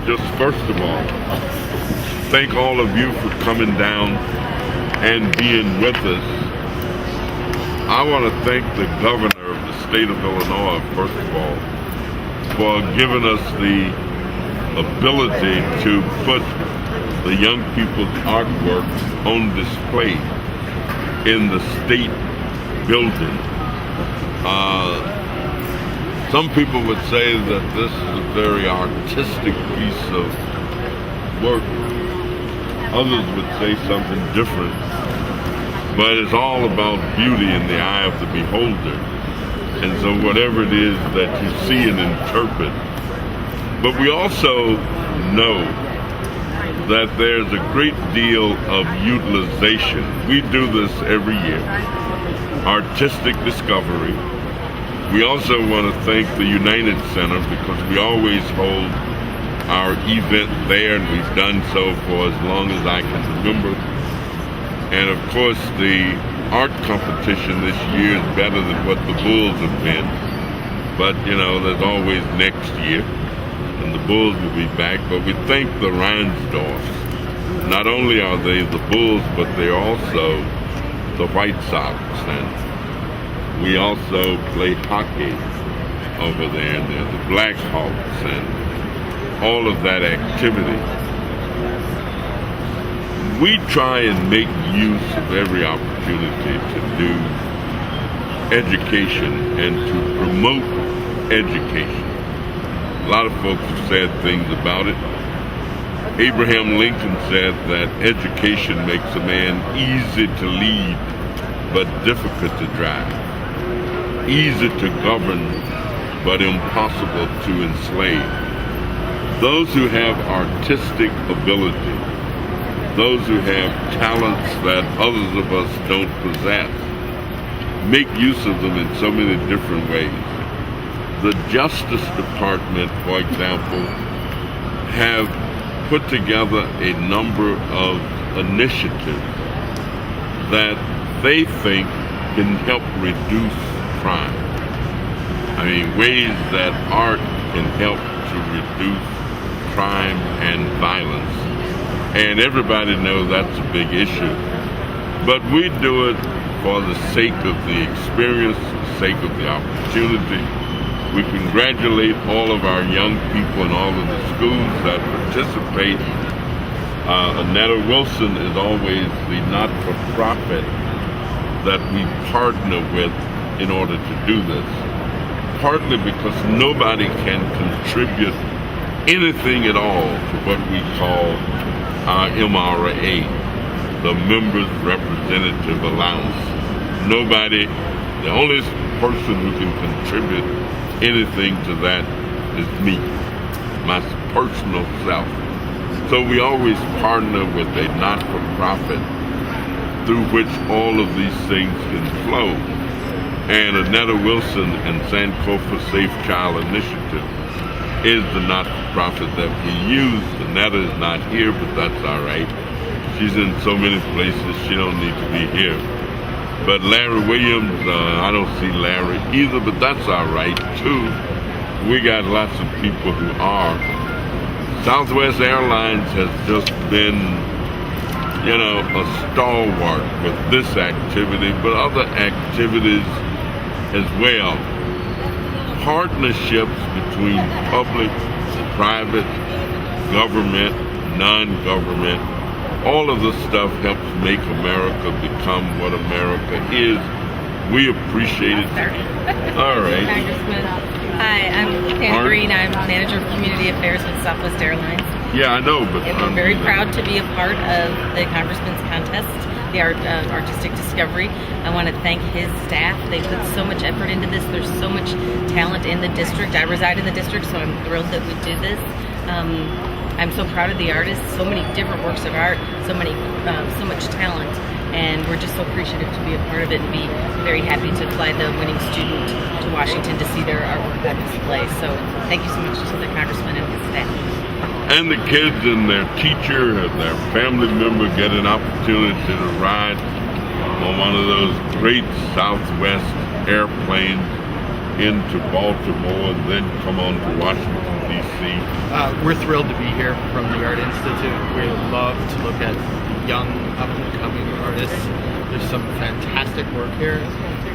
just first of all, thank all of you for coming down and being with us. I want to thank the governor of the state of Illinois, first of all, for giving us the ability to put the young people's artwork on display in the state building. Some people would say that this is a very artistic piece of work. Others would say something different. But it's all about beauty in the eye of the beholder. And so whatever it is that you see and interpret. But we also know that there's a great deal of utilization. We do this every year. Artistic discovery. We also want to thank the United Center because we always hold our event there, and we've done so for as long as I can remember. And of course, the art competition this year is better than what the Bulls have been. But, you know, there's always next year, and the Bulls will be back. But we thank the Reinsdorfs. Not only are they the Bulls, but they're also the White Sox. And we also play hockey over there, and they're the Blackhawks, and all of that activity. We try and make use of every opportunity to do education and to promote education. A lot of folks have said things about it. Abraham Lincoln said that education makes a man easy to lead, but difficult to drive. Easy to govern, but impossible to enslave. Those who have artistic ability, those who have talents that others of us don't possess, make use of them in so many different ways. The Justice Department, for example, have put together a number of initiatives that they think can help reduce crime. I mean, ways that art can help to reduce crime and violence. And everybody knows that's a big issue. But we do it for the sake of the experience, the sake of the opportunity. We congratulate all of our young people in all of the schools that participate. Annetta Wilson is always the not-for-profit that we partner with in order to do this. Partly because nobody can contribute anything at all to what we call our MRA, the Members Representative Allowance. Nobody, the only person who can contribute anything to that is me, my personal self. So we always partner with a not-for-profit through which all of these things can flow. And Annetta Wilson and Sankofa Safe Child Initiative is the not-for-profit that we use. Annetta is not here, but that's all right. She's in so many places, she don't need to be here. But Larry Williams, I don't see Larry either, but that's all right too. We got lots of people who are. Southwest Airlines has just been, you know, a stalwart with this activity, but other activities as well. Partnerships between public, private, government, non-government, all of this stuff helps make America become what America is. We appreciate it. All right. Congressman. Hi, I'm Pam Green. I'm Manager of Community Affairs with Southwest Airlines. Yeah, I know, but and we're very proud to be a part of the Congressman's contest, the Artistic Discovery. I want to thank his staff. They put so much effort into this. There's so much talent in the district. I reside in the district, so I'm thrilled that we do this. I'm so proud of the artists. So many different works of art. So much talent. And we're just so appreciative to be a part of it and be very happy to fly the winning student to Washington to see their artwork on display. So thank you so much to the Congressman and his staff. And the kids and their teacher and their family member get an opportunity to ride on one of those great Southwest airplanes into Baltimore and then come on to Washington, D.C.? We're thrilled to be here from the Art Institute. We love to look at young, up-and-coming artists. There's some fantastic work here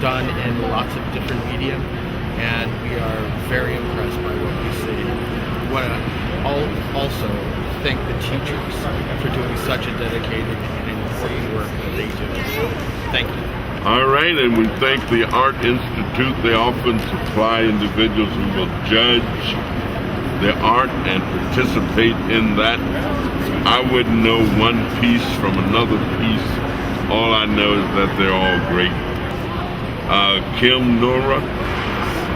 done in lots of different media, and we are very impressed by what we see. Also thank the teachers for doing such a dedicated and important work that they do. So, thank you. All right, and we thank the Art Institute. They often supply individuals who will judge the art and participate in that. I wouldn't know one piece from another piece. All I know is that they're all great. Kim Nora,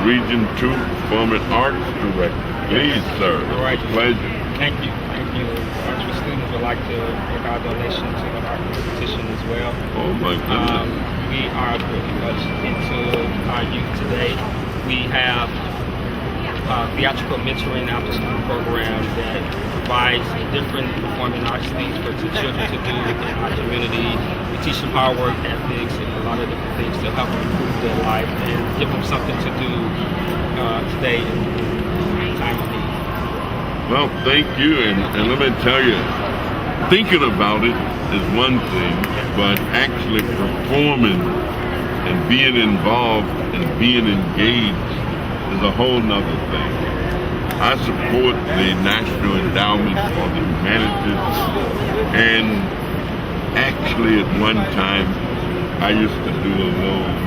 Region 2 Performing Arts Director. Please, sir. All right. Pleasure. Thank you. Thank you. Arts students would like to make our donation to the art competition as well. Oh my goodness. We are pretty much into our youth today. We have theatrical mentoring after-school program that provides different performing arts things for the children to do in our community. We teach them hard work ethics and a lot of different things to help them improve their life and give them something to do today in time of need. Well, thank you, and let me tell you, thinking about it is one thing, but actually performing and being involved and being engaged is a whole nother thing. I support the National Endowment for the Humanities, and actually at one time I used to do a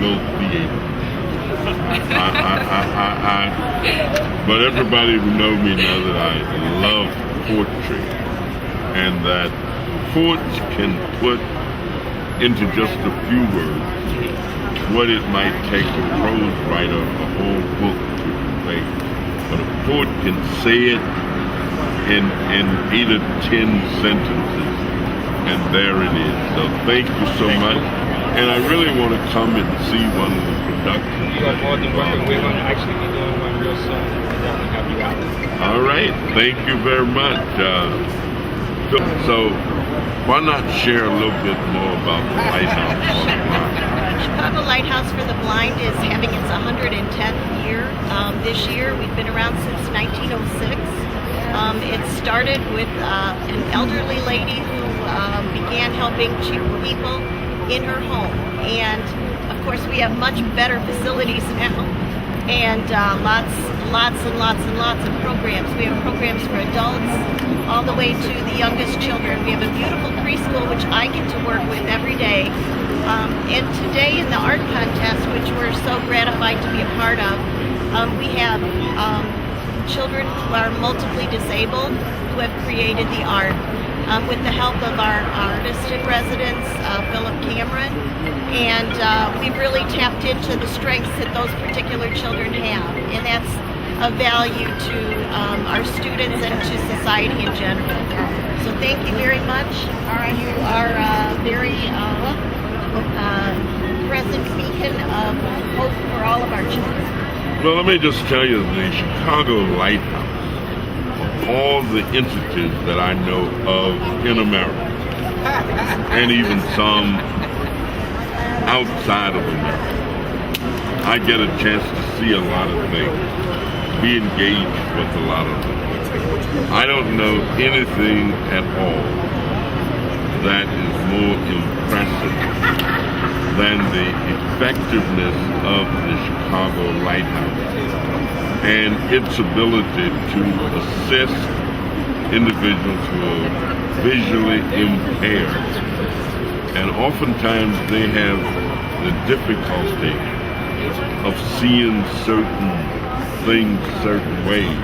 little theater. But everybody who knows me knows that I love poetry, and that poets can put into just a few words what it might take a prose writer a whole book to convey. But a poet can say it in 8 or 10 sentences, and there it is. So thank you so much. And I really want to come and see one of the productions. You are more than welcome. We're going to actually be doing one real soon. We'll definitely have you out. All right. Thank you very much. So why not share a little bit more about the Lighthouse for the Blind? Chicago Lighthouse for the Blind is having its 110th year this year. We've been around since 1906. It started with an elderly lady who began helping people in her home, and of course we have much better facilities now, and lots of programs. We have programs for adults all the way to the youngest children. We have a beautiful preschool which I get to work with every day, and today in the art contest, which we're so gratified to be a part of, we have children who are multiply disabled who have created the art. With the help of our artist in residence, Philip Cameron, and we've really tapped into the strengths that those particular children have, and that's of value to our students and to society in general. So thank you very much. You are a very present beacon of hope for all of our children. Well, let me just tell you, the Chicago Lighthouse, all the entities that I know of in America, and even some outside of America, I get a chance to see a lot of things, be engaged with a lot of things. I don't know anything at all that is more impressive than the effectiveness of the Chicago Lighthouse and its ability to assist individuals who are visually impaired. And oftentimes they have the difficulty of seeing certain things certain ways.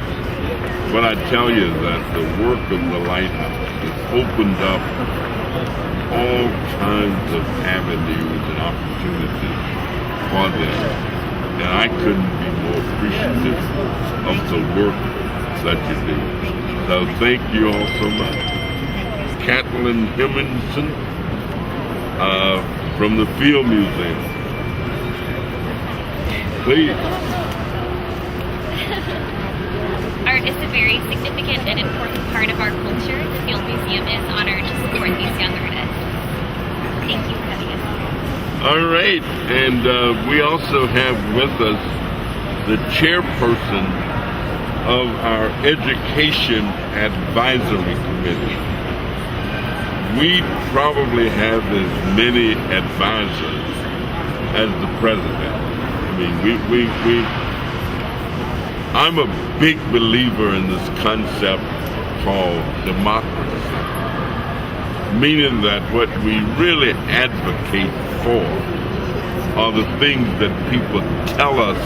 But I tell you that the work of the Lighthouse has opened up all kinds of avenues and opportunities for them. And I couldn't be more appreciative of the work that you do. So thank you all so much. Kathleen Hemmingson from the Field Museum. Please. Art is a very significant and important part of our culture. The Field Museum is honored to support these young artists. Thank you for having us. All right, and we also have with us the chairperson of our Education Advisory Committee. We probably have as many advisors as the president. I mean, I'm a big believer in this concept called democracy, meaning that what we really advocate for are the things that people tell us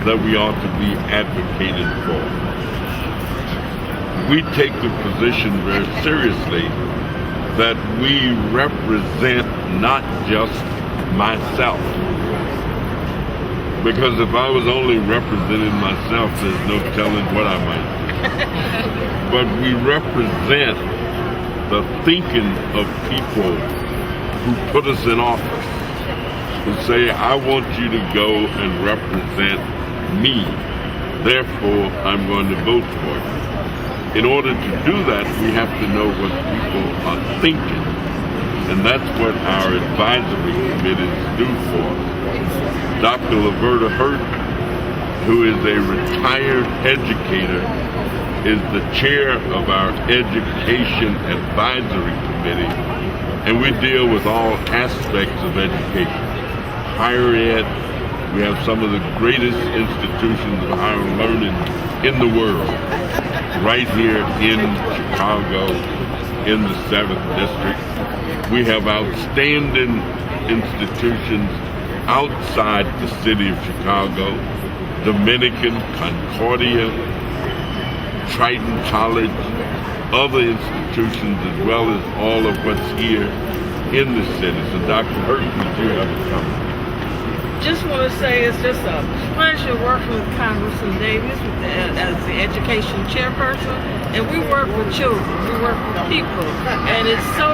that we ought to be advocating for. We take the position very seriously that we represent not just myself. Because if I was only representing myself, there's no telling what I might do. But we represent the thinking of people who put us in office, who say, I want you to go and represent me, therefore I'm going to vote for you. In order to do that, we have to know what people are thinking. And that's what our advisory committees do for us. Dr. Laverta Hurt, who is a retired educator, is the chair of our Education Advisory Committee, and we deal with all aspects of education. Higher ed, we have some of the greatest institutions of higher learning in the world, right here in Chicago, in the 7th District. We have outstanding institutions outside the city of Chicago, Dominican, Concordia, Triton College, other institutions, as well as all of what's here in the city. So Dr. Hurt, would you have a comment? Just want to say it's just a pleasure working with Congressman Davis as the education chairperson, and we work with children, we work with people, and it's so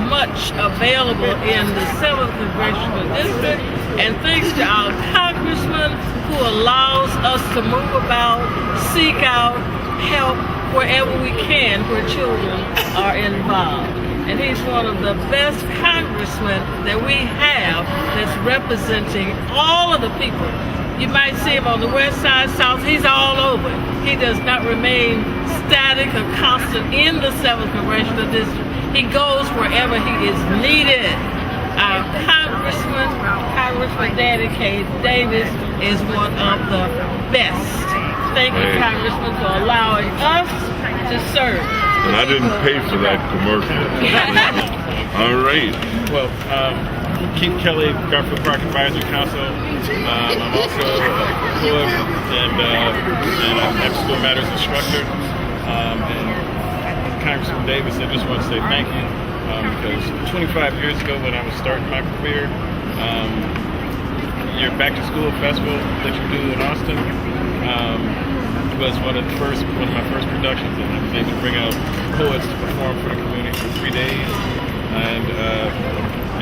much available in the 7th Congressional District, and thanks to our Congressman who allows us to move about, seek out help wherever we can where children are involved. And he's one of the best congressmen that we have that's representing all of the people. You might see him on the west side, south, he's all over. He does not remain static or constant in the 7th Congressional District. He goes wherever he is needed. Our Congressman Danny K. Davis is one of the best. Thank you, Congressman, for allowing us to serve. And I didn't pay for that commercial. All right. Well, Keith Kelly, Garfield Park Advisory Council. I'm also a poet and after-school matters instructor. And Congressman Davis, I just want to say thank you because 25 years ago when I was starting my career, your back-to-school festival that you do in Austin was one of my first productions, and I was able to bring out poets to perform for the community for 3 days, and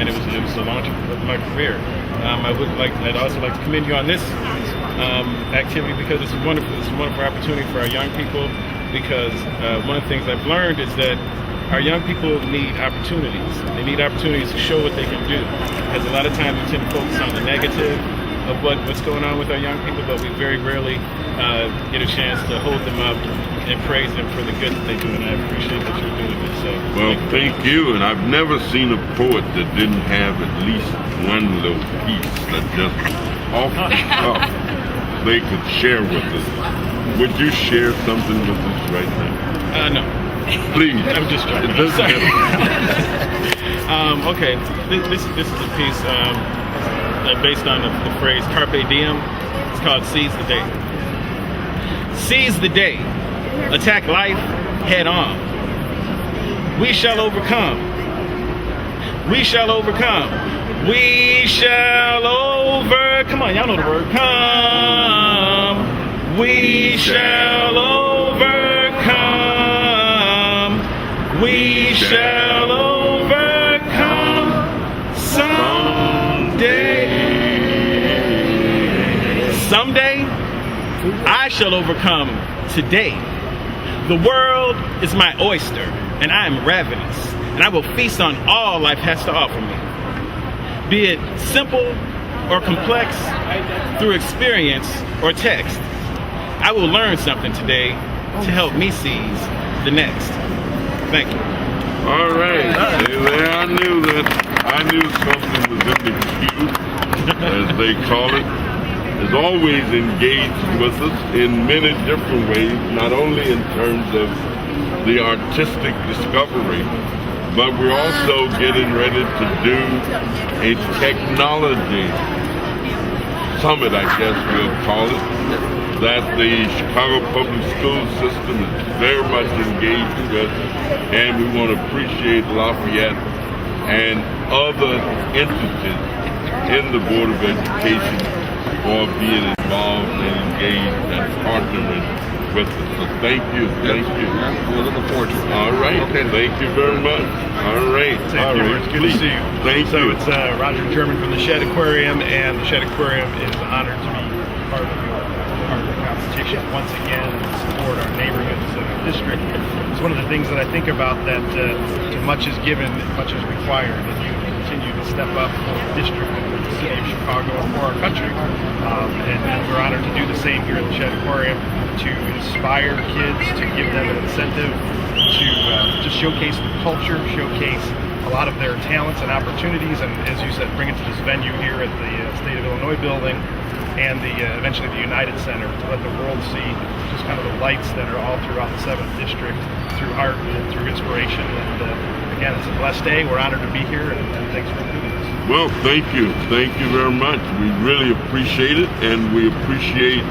it was the launch of my career. I'd also like to commend you on this activity because it's a wonderful opportunity for our young people. Because one of the things I've learned is that our young people need opportunities. They need opportunities to show what they can do. Because a lot of times we tend to focus on the negative of what's going on with our young people, but we very rarely get a chance to hold them up and praise them for the good that they do, and I appreciate that you're doing this. So, well, thank you, and I've never seen a poet that didn't have at least one little piece that just off the cuff they could share with us. Would you share something with us right now? No. Please. I'm just trying. Okay, this is a piece based on the phrase Carpe Diem. It's called Seize the Day. Seize the day. Attack life head on. We shall overcome. We shall overcome. We shall come on, y'all know the word. Come. We shall overcome. We shall overcome someday. Someday, I shall overcome today. The world is my oyster, and I am ravenous, and I will feast on all life has to offer me. Be it simple or complex through experience or text, I will learn something today to help me seize the next. Thank you. All right. I knew something was in the queue, as they call it. Is always engaged with us in many different ways, not only in terms of the artistic discovery, but we're also getting ready to do a technology summit, I guess we'll call it, that the Chicago Public School System is very much engaged with, and we want to appreciate Lafayette and other entities in the Board of Education for being involved and engaged and partnering with us. So thank you. We're looking forward to it. All right. Okay. Thank you very much. All right. Thank you. It's good to see you. Thank you. you. It's Roger German from the Shedd Aquarium, and the Shedd Aquarium is honored to be part of the Constitution once again and support our neighborhoods and our district. It's one of the things that I think about, that too much is given, much is required, and you continue to step up for the district and for the city of Chicago and for our country. And we're honored to do the same here at the Shedd Aquarium, to inspire kids, to give them an incentive to just showcase the culture, showcase a lot of their talents and opportunities, and as you said, bring it to this venue here at the State of Illinois building and eventually the United Center, to let the world see just kind of the lights that are all throughout the 7th District through art and through inspiration. And again, it's a blessed day. We're honored to be here, and thanks for doing this. Well, thank you. Thank you very much. We really appreciate it, and we appreciate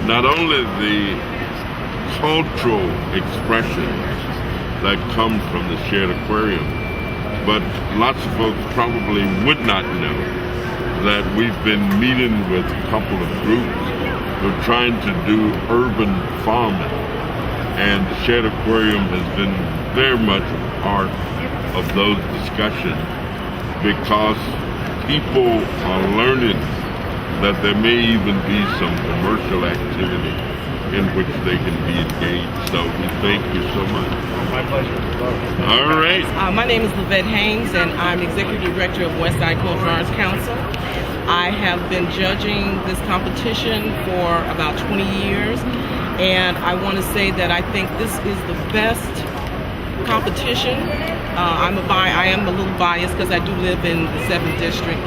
not only the cultural expression that comes from the Shedd Aquarium, but lots of folks probably would not know that we've been meeting with a couple of groups who are trying to do urban farming, and the Shedd Aquarium has been very much a part of those discussions, because people are learning that there may even be some commercial activity in which they can be engaged. So we thank you so much. My pleasure. All right. My name is Lavette Haynes, and I'm Executive Director of Westside Cultural Arts Council. I have been judging this competition for about 20 years, and I want to say that I think this is the best competition. I am a little biased because I do live in the 7th District,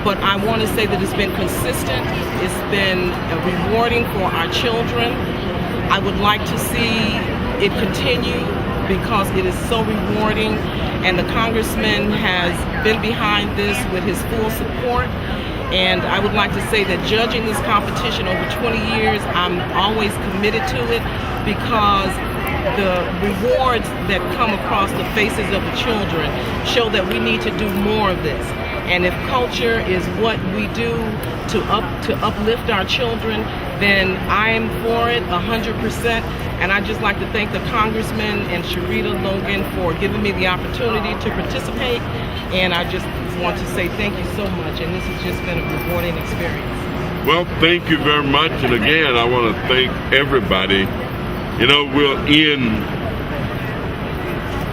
but I want to say that it's been consistent. It's been rewarding for our children. I would like to see it continue because it is so rewarding, and the Congressman has been behind this with his full support. And I would like to say that judging this competition over 20 years, I'm always committed to it, because the rewards that come across the faces of the children show that we need to do more of this. And if culture is what we do to uplift our children, then I am for it 100%. And I'd just like to thank the Congressman and Sharita Logan for giving me the opportunity to participate. And I just want to say thank you so much. And this has just been a rewarding experience. Well, thank you very much. And again, I want to thank everybody. You know,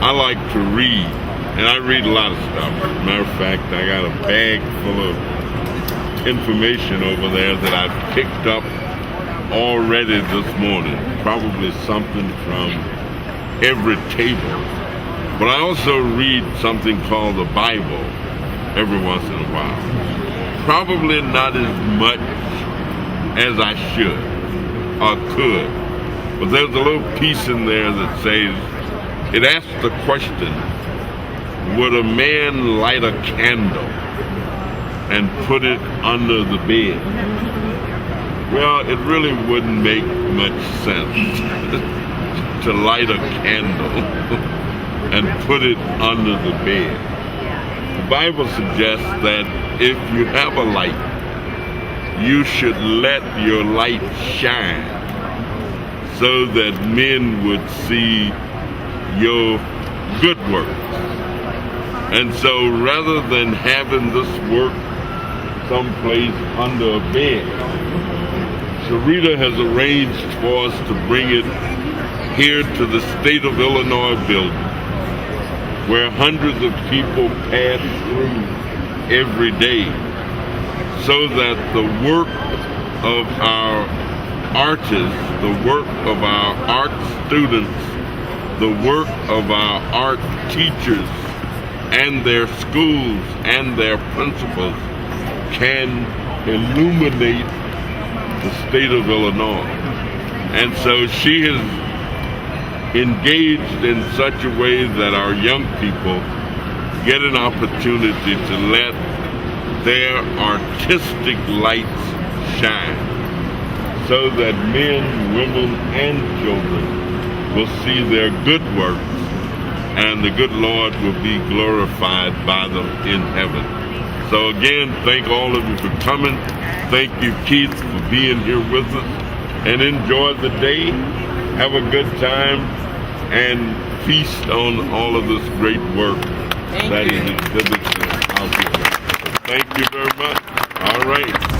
I like to read, and I read a lot of stuff. Matter of fact, I got a bag full of information over there that I've picked up already this morning. Probably something from every table. But I also read something called the Bible every once in a while. Probably not as much as I should or could. But there's a little piece in there that says, it asks the question, would a man light a candle and put it under the bed? Well, it really wouldn't make much sense to light a candle and put it under the bed. The Bible suggests that if you have a light, you should let your light shine so that men would see your good works. And so rather than having this work someplace under a bed, Sharita has arranged for us to bring it here to the State of Illinois building, where hundreds of people pass through every day, so that the work of our artists, the work of our art students, the work of our art teachers and their schools and their principals can illuminate the state of Illinois. And so she has engaged in such a way that our young people get an opportunity to let their artistic lights shine, so that men, women, and children will see their good works, and the good Lord will be glorified by them in heaven. So again, thank all of you for coming. Thank you, Keith, for being here with us, and enjoy the day. Have a good time and feast on all of this great work that is exhibited out here. Thank you very much. All right.